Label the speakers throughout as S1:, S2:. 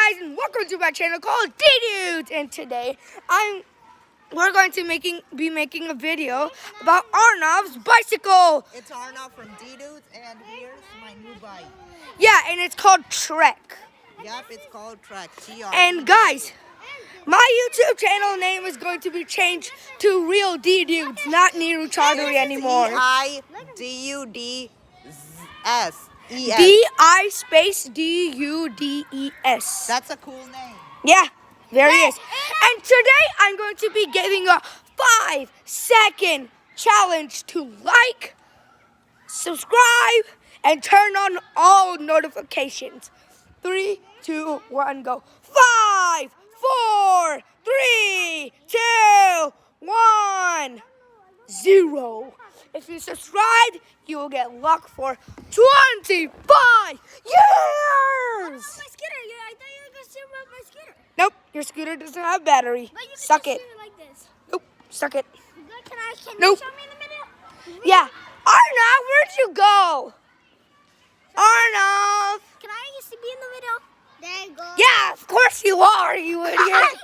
S1: guys, and welcome to my channel called D-Dudes. And today, we're going to be making a video about Arnav's bicycle.
S2: It's Arnav from D-Dudes, and here's my new bike.
S1: Yeah, and it's called Trek.
S2: Yep, it's called Trek.
S1: And guys, my YouTube channel name is going to be changed to Real D-Dudes, not Niru Chaudhary anymore.
S2: D-I-D-U-D-S.
S1: D-I space D-U-D-E-S.
S2: That's a cool name.
S1: Yeah, there he is. And today I'm going to be giving a 5-second challenge to like, subscribe, and turn on all notifications. 3, 2, 1, go. 5, 4, 3, 2, 1, 0. If you subscribe, you will get luck for 25 years.
S3: My scooter. I thought you were going to share about my scooter.
S1: Nope, your scooter doesn't have battery.
S3: But you can
S1: Suck
S3: just
S1: it.
S3: shoot it like this.
S1: Nope, suck it.
S3: Can
S1: Nope.
S3: you show me in the middle?
S1: Yeah. Arnav, where'd you go? Arnav.
S3: Can I used to be in the middle? There you go.
S1: Yeah, of course you are, you idiot.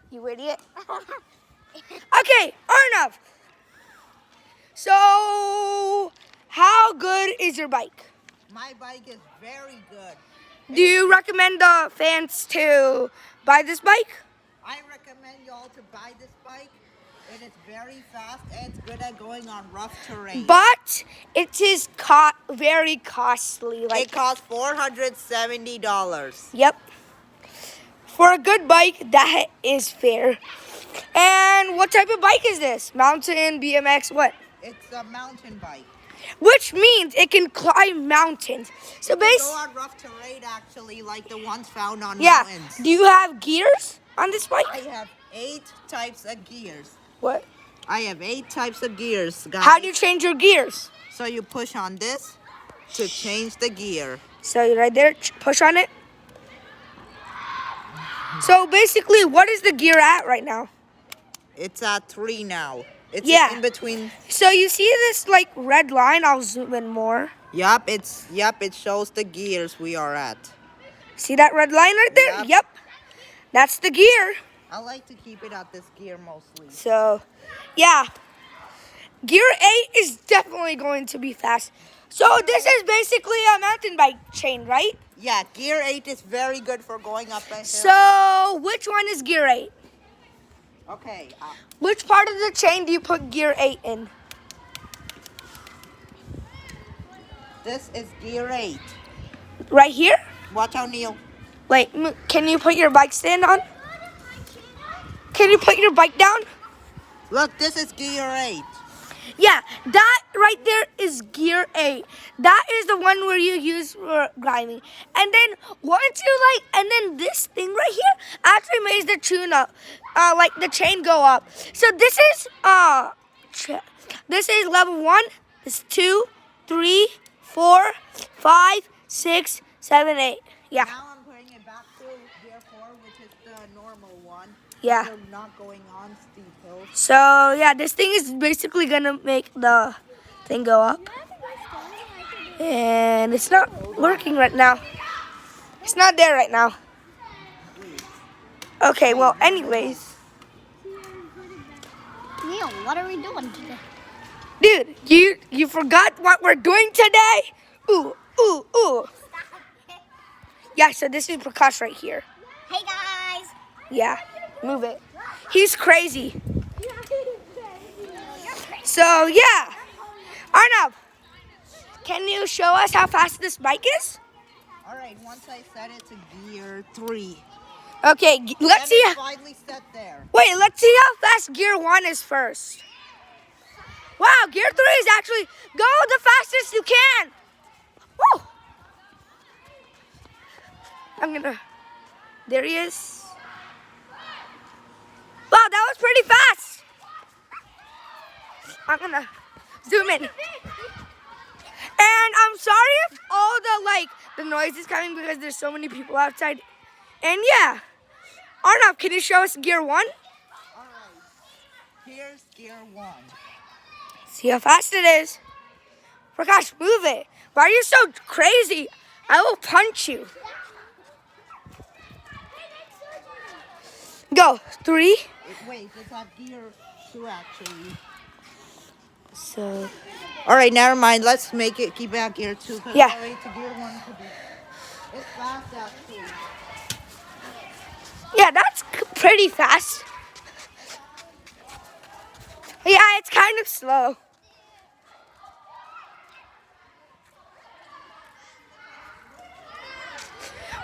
S1: You idiot. Okay, Arnav. So, how good is your bike?
S2: My bike is very good.
S1: Do you recommend the fans to buy this bike?
S2: I recommend y'all to buy this bike. It is very fast and it's good at going on rough terrain.
S1: But it is very costly.
S2: It costs $470.
S1: Yep. For a good bike, that is fair. And what type of bike is this? Mountain, BMX, what?
S2: It's a mountain bike.
S1: Which means it can climb mountains. So
S2: Go on rough terrain, actually, like the ones found on mountains.
S1: Do you have gears on this bike?
S2: I have 8 types of gears.
S1: What?
S2: I have 8 types of gears, guys.
S1: How do you change your gears?
S2: So you push on this to change the gear.
S1: So you're right there, push on it. So basically, what is the gear at right now?
S2: It's at 3 now. It's in between.
S1: So you see this like red line? I'll zoom in more.
S2: Yup, it shows the gears we are at.
S1: See that red line right there? Yep. That's the gear.
S2: I like to keep it at this gear mostly.
S1: So, yeah. Gear 8 is definitely going to be fast. So this is basically a mountain bike chain, right?
S2: Yeah, gear 8 is very good for going up a hill.
S1: So, which one is gear 8?
S2: Okay.
S1: Which part of the chain do you put gear 8 in?
S2: This is gear 8.
S1: Right here?
S2: Watch out, Neil.
S1: Wait, can you put your bike stand on? Can you put your bike down?
S2: Look, this is gear 8.
S1: Yeah, that right there is gear 8. That is the one where you use for grinding. And then once you and then this thing right here actually makes the tune up, like the chain go up. So this is level 1. This is 2, 3, 4, 5, 6, 7, 8. Yeah.
S2: Now I'm putting it back to gear 4, which is the normal one.
S1: Yeah.
S2: So not going on steep hills.
S1: So yeah, this thing is basically gonna make the thing go up. And it's not working right now. It's not there right now. Okay, well, anyways.
S3: Neil, what are we doing today?
S1: Dude, you forgot what we're doing today? Ooh, ooh, ooh. Yeah, so this is Prakash right here.
S3: Hey, guys.
S1: Yeah, move it. He's crazy. So, yeah. Arnav, can you show us how fast this bike is?
S2: All right, once I set it to gear 3.
S1: Okay, let's see.
S2: It's finally set there.
S1: Wait, let's see how fast gear 1 is first. Wow, gear 3 is actually go the fastest you can. Woo! There he is. Wow, that was pretty fast. I'm gonna zoom in. And I'm sorry if all the noise is coming because there's so many people outside. And yeah, Arnav, can you show us gear 1?
S2: All right, here's gear 1.
S1: See how fast it is. Prakash, move it. Why are you so crazy? I will punch you. Go. 3.
S2: Wait, it's at gear 2 actually.
S1: So,
S2: All right, never mind. Let's make it keep it at gear 2 because
S1: Yeah.
S2: wait to gear 1 to be. It's fast actually.
S1: yeah, that's pretty fast. Yeah, it's kind of slow.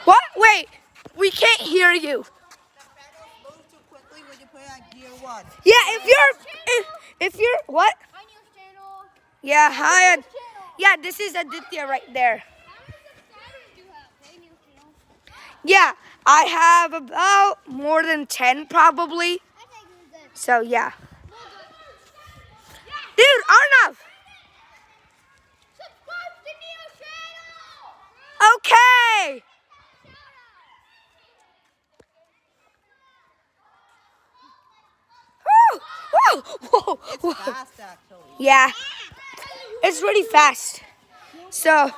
S1: What? Wait, we can't hear you.
S2: The pedals move too quickly when you put it at gear 1.
S1: Yeah, if you're what?
S3: Hi, news channel.
S1: Yeah, hi. Yeah, this is Aditya right there.
S3: How many subscribers do you have? Hey, news channel.
S1: Yeah, I have about more than 10 probably.
S3: I think it's good.
S1: So yeah. Dude, Arnav.
S3: Subscribe to news channel.
S1: Okay. Whoa, whoa,
S2: It's
S1: whoa.
S2: fast actually.
S1: Yeah, it's really fast. So,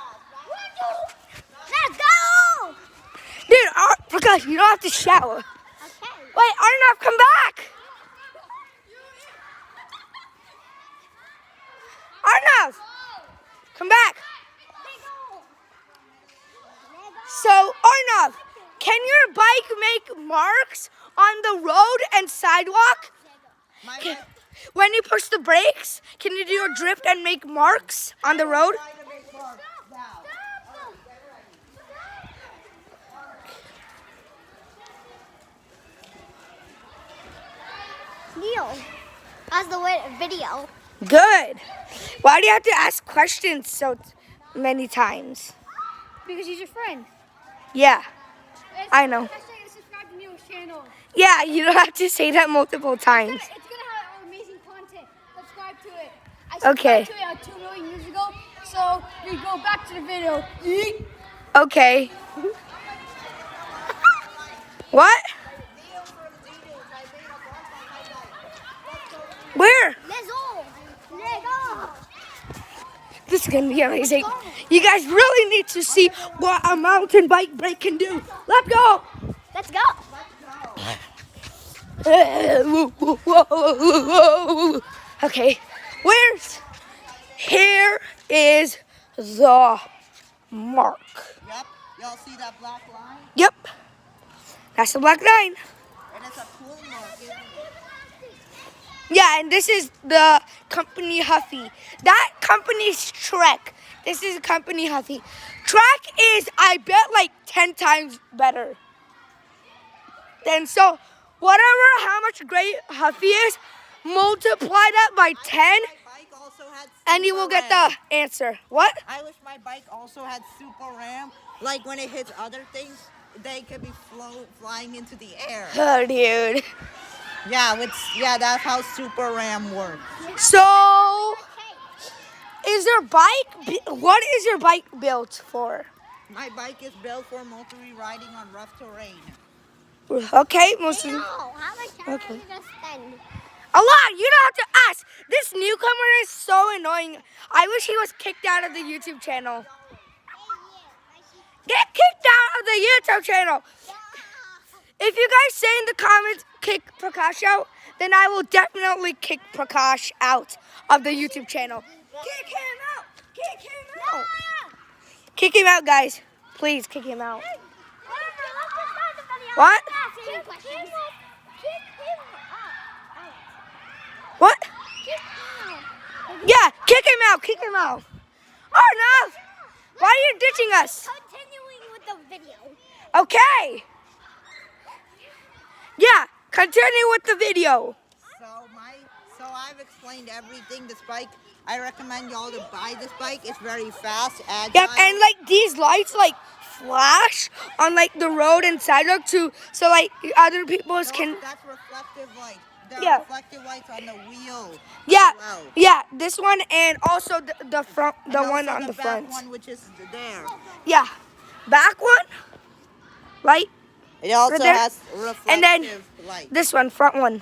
S3: Let's go.
S1: dude, Prakash, you don't have to shower.
S3: Okay.
S1: Wait, Arnav, come back. Arnav, come back. So, Arnav, can your bike make marks on the road and sidewalk?
S2: My
S1: Can-
S2: bike
S1: When you push the brakes, can you do a drift and make marks on the road?
S2: trying to make marks now.
S3: Neil, how's the video?
S1: Good. Why do you have to ask questions so many times?
S3: Because he's your friend.
S1: Yeah, I know.
S3: Subscribe to Neil's channel.
S1: Yeah, you don't have to say that multiple times.
S3: It's gonna have amazing content. Subscribe to it. I subscribed
S1: Okay.
S3: to it 2 million years ago. So we go back to the video. Yeet.
S1: Okay. What? Where?
S3: Let's go. Let's go.
S1: This is gonna be amazing. You guys really need to see what a mountain bike brake can do. Let's go.
S3: Let's go.
S1: Okay, here is the mark.
S2: Yep. Y'all see that black line?
S1: Yep, that's the black line.
S2: And it's a cool mark, isn't it?
S1: Yeah, and this is the company Huffy. That company's Trek. This is a company Huffy. Trek is, I bet, like 10 times better. Then so, whatever, how much great Huffy is, multiply that by 10,
S2: My bike also had
S1: and you will
S2: super
S1: get
S2: RAM.
S1: the answer. What?
S2: I wish my bike also had super RAM. Like when it hits other things, they could be flying into the air.
S1: Oh, dude.
S2: Yeah, that's how super RAM works.
S1: So, is your bike, what is your bike built for?
S2: My bike is built for multi riding on rough terrain.
S1: Okay, mostly.
S3: No, how much time
S1: Okay.
S3: are you gonna spend?
S1: A lot. You don't have to ask. This newcomer is so annoying. I wish he was kicked out of the YouTube channel. Get kicked out of the YouTube channel. If you guys say in the comments, kick Prakash out, then I will definitely kick Prakash out of the YouTube channel. Kick him out. Kick him out. Kick him out, guys. Please kick him out. What? What? Yeah, kick him out. Kick him out. Arnav, why are you ditching us?
S3: Continuing with the video.
S1: Okay. Yeah, continue with the video.
S2: So I've explained everything. This bike, I recommend y'all to buy this bike. It's very fast, agile.
S1: Yep, and like these lights like flash on like the road and sidewalk too, so like other people's can.
S2: That's reflective light. The
S1: Yeah.
S2: reflective lights on the wheel.
S1: Yeah,
S2: as well.
S1: yeah, this one and also the front, the
S2: And
S1: one
S2: also
S1: on the
S2: back
S1: front.
S2: one, which is there.
S1: Yeah, back one, light.
S2: It also
S1: there.
S2: has reflective
S1: And then
S2: light.
S1: This one, front one.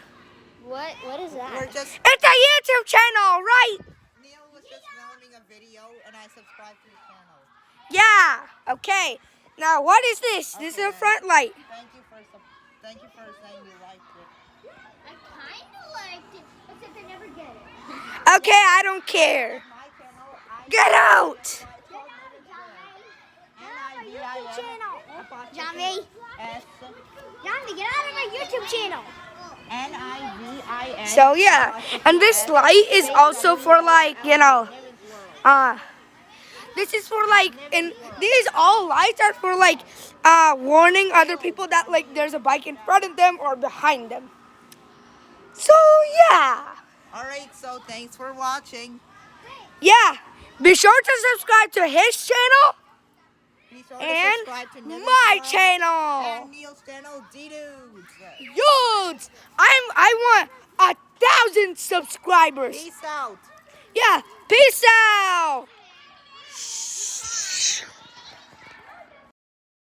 S3: What is that?
S2: We're just
S1: It's a YouTube channel, right?
S2: Neil was just filming a video, and I subscribed to his channel.
S1: Yeah. Okay. Now what is this? This is a front light.
S2: Thank you for Thank you for saying you liked it.
S3: I kind of liked it, except I never get it.
S1: Okay, I don't care.
S2: My channel, I
S1: Get out!
S3: Johnny, Johnny, get out of my YouTube channel.
S2: NIVIS.
S1: So yeah, and this light is also for like, this is for like, and these all lights are for like, warning other people that like there's a bike in front of them or behind them. So yeah,
S2: Alright, so thanks for watching.
S1: yeah, be sure to subscribe to his channel
S2: Be sure
S1: and
S2: to subscribe to Nevin's
S1: my
S2: and
S1: channel.
S2: Neil's channel, D-Dudes.
S1: Dudes, I want 1,000 subscribers.
S2: Peace out.
S1: Yeah, peace out.